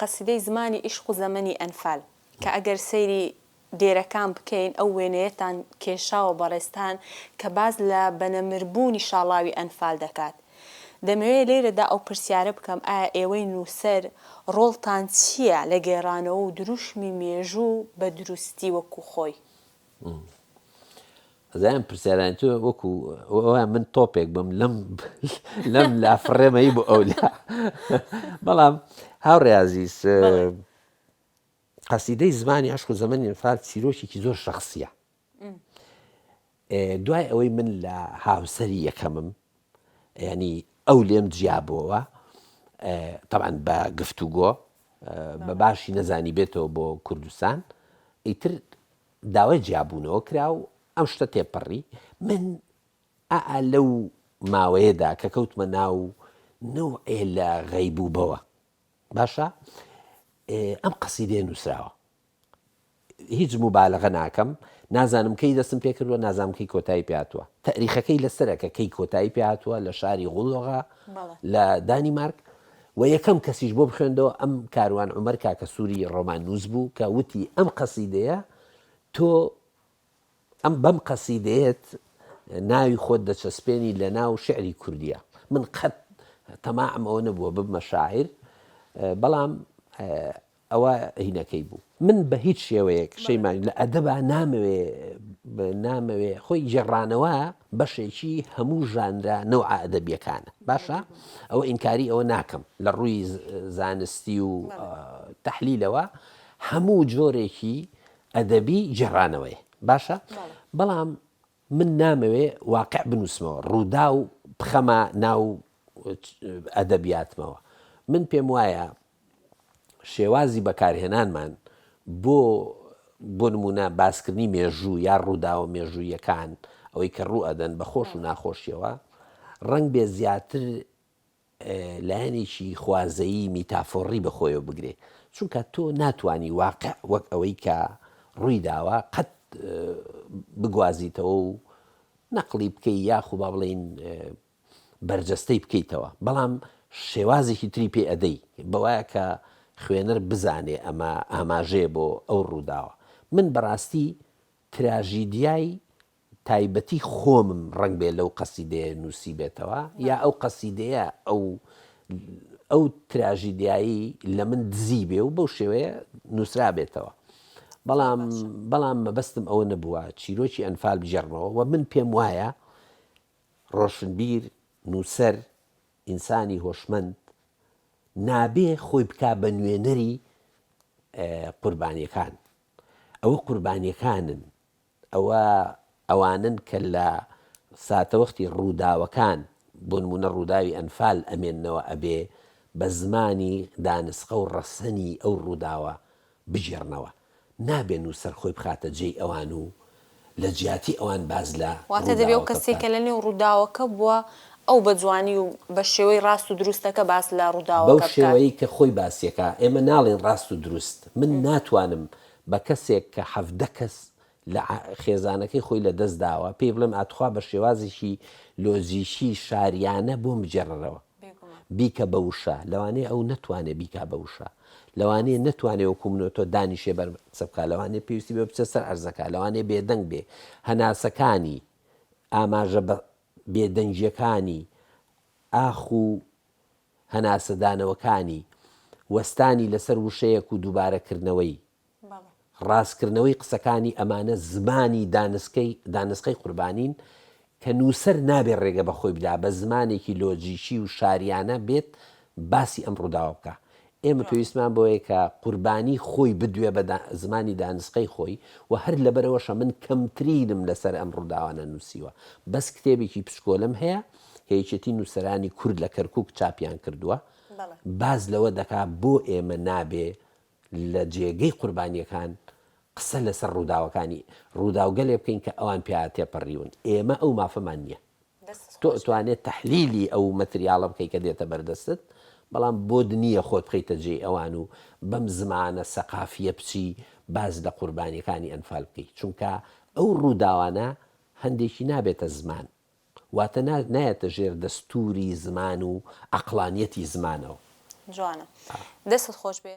قەسیدەی زمانی عیشق و زەمەنی ئەنفال کە ئەگەر سەیری دێرەکان بکەین ئەو وێنەیەتان کێشاوە بەڕێستان کە باز لە بەنەمربوونی شاڵاوی ئەنفال دەکات. دەمەوێت لێرەدا ئەو پرسیارە بکەم ئایا ئێوەی نووسەر ڕۆڵتان چییە لە گێڕانەوە و دروشمی مێژوو بە دروستی وەکو خۆی؟ ئەزانم پرسیارانی تۆ وەکو ئەوە من تۆپێک بم لەم لافڕێمەی بۆ ئەولا. بەڵام هاوڕێ عەزیز، قەسیدەی زمانی عیشق و زەمەنی ئەنفال چیرۆکێکی زۆر شەخسیە. دوای ئەوەی من لە هاوسەری یەکەمم ینی ئەو لێم جیابەوە، تەبعاً بە گفتوگۆ بە باشی نەزانی بێتەوە بۆ کوردستان، ئیتر داوای جیابوونەوە کرا و ئەم شتە تێپەڕی. من لەو ماوەیەدا کە کەوتمە ناو نەوعێ لە غەیبوبەوە، باشە ئەم قەسیدەیە نووسراوە. هیچ مبالغە ناکەم، نازانم کەی دەستم پێ کردووە، نازانم کەی کۆتایی پێهاتووە. تەریخەکەی لەسەرەکە کەی کۆتایی پێهاتووە لە شاری غوڵۆغا لە دانیمارک، و یەکەم کەسیش بۆ بخوێندەوە ئەم کاروان عومەر کاکە سووری ڕۆمان نووس بوو کە وتی ئەم قەسیدەیە تۆ بەم قەسیدەیەت ناوی خۆت دەچەسپێنی لە ناو شعری کوردیە. من قەت تەماعم ئەوە نەبووە ببمە شاعیر، بەڵام ئەوە هینەکەی بوو. من بە هیچ شێوەیەک شەیمان لە ئەدەبا نامەوێ خۆی جێڕانەوە بەشێکی هەموو ژانرە نەوع ئەدەبیەکانە، باشە ئەوە ئینکاری ئەوە ناکەم لە ڕووی زانستی و تەحلیلەوە هەموو جۆرێکی ئەدەبی جێڕانەوەیە، باشە. بەڵام من نامەوێ واقع بنووسمەوە، ڕوودا و بخەمە ناو ئەدەبیاتمەوە. من پێم وایە شێوازی بەکارهێنانمان بۆ نمونە باسکردنی مێژوو یا ڕووداوە مێژوویەکان، ئەوەی کە ڕوو ئەدەن بە خۆش و ناخۆشیەوە، ڕەنگ بێ زیاتر لایەنێکی خوازەیی میتافۆڕی بەخۆیەوە بگرێ، چونکە تۆ ناتوانی واقع وەک ئەوەی کە ڕووی داوە قەت بگوازیتەوە و نەقلی بکەی یاخو با بڵێین بەرجەستەی بکەیتەوە. بەڵام شێوازێکی تری پێ ئەدەی بەوایە کە خوێنەر بزانێ ئەمە ئاماژەیە بۆ ئەو ڕووداوە. من بەڕاستی تراژیدیای تایبەتی خۆمم ڕەنگ بێ لەو قەسیدەیە نووسی بێتەوە، یا ئەو قەسیدەیە ئەو تراژیدیایی لە من دزی بێ و بەو شێوەیە نووسرا بێتەوە. بەڵام مەبەستم ئەوە نەبووە چیرۆکی ئەنفال بجێڕنەوە. و من پێم وایە ڕۆشنبیر نووسەر ئینسانی هۆشمەند نابێ خۆی بکا بە نوێنەری قوربانیەکان. ئەوە قوربانیەکانن، ئەوانن کە لە ساتەوەختی ڕووداوەکان بۆ نمونە ڕووداوی ئەنفال ئەمێننەوە ئەبێ بە زمانی دانسقە و ڕەسەنی ئەو ڕووداوە بژێڕنەوە. نابێ نووسەر خۆی بخاتە جێی ئەوان و لە جیاتی ئەوان باز لە واتە دەبێ و کەسێکە لە نێو ڕووداوەکە بووە ئەو بە جوانی و بە شێوەی ڕاست و دروستەکە باس لە ڕووداوەکە بەو شێوەیە کە خۆی باسیەکە. ئێمە ناڵێن ڕاست و دروست. من ناتوانم بە کەسێک کە 17 کەس لە خێزانەکەی خۆی لە دەست داوە پێی بڵێم ئاتخوا بە شێوازێکی لۆزیشی شاریانە بۆ بجێڕەوە بیکە بە وشە، لەوانەیە ئەو نەتوانێت بیکا بە وشە، لەوانەیە نەتوانێت وەکو منەوە تۆ دانیشێ بەرچەبکە، لەوانەیە پێویستی بێ بچە سەر ئەرزەکە، لەوانەیە بێدەنگ بێ، هەناسەکانی ئاماژە بێدەنجیەکانی ئاخ و هەناسەدانەوەکانی وەستانی لەسەر وشەیەک و دووبارەکردنەوەی ڕاستکردنەوەی قسەکانی ئەمانە زمانی دانسقەی قوربانین کە نووسەر نابێت ڕێگە بەخۆی بدا بە زمانێکی لۆجیکی و شاریانە بێت باسی ئەم ڕووداوە بکە. ئێمە پێویستمان بۆیە کە قوربانی خۆی بدوێ بە زمانی دانسقەی خۆی و هەر لەبەرەوەشە من کەمترینم لەسەر ئەم ڕووداوانە نووسیوە. بەس کتێبێکی پشکۆلم هەیە، هەیەکێتی نووسەرانی کورد لە کەرکووک چاپیان کردووە، باز لەوە دەکا بۆ ئێمە نابێ لە جێگەی قوربانیەکان قسە لەسەر ڕووداوەکانی ڕووداوگەلێ بکەین کە ئەوان پێیان تێپەڕیون. ئێمە ئەو مافەمان نییە. تۆ ئەتوانێت تەحلیلی ئەو مەتریاڵە بکەی کە دێتە بەردەستت، بەڵام بۆ نییە خۆت بخەیتە جێی ئەوان و بەم زمانە سەقافیە بچی باز لە قوربانیەکانی ئەنفال بکەیت، چونکە ئەو ڕووداوانە هەندێکی نابێتە زمان، واتە نایەتە ژێر دەستوری زمان و عەقلانیەتی زمانەوە. جوانە، دەستت خۆش بێ.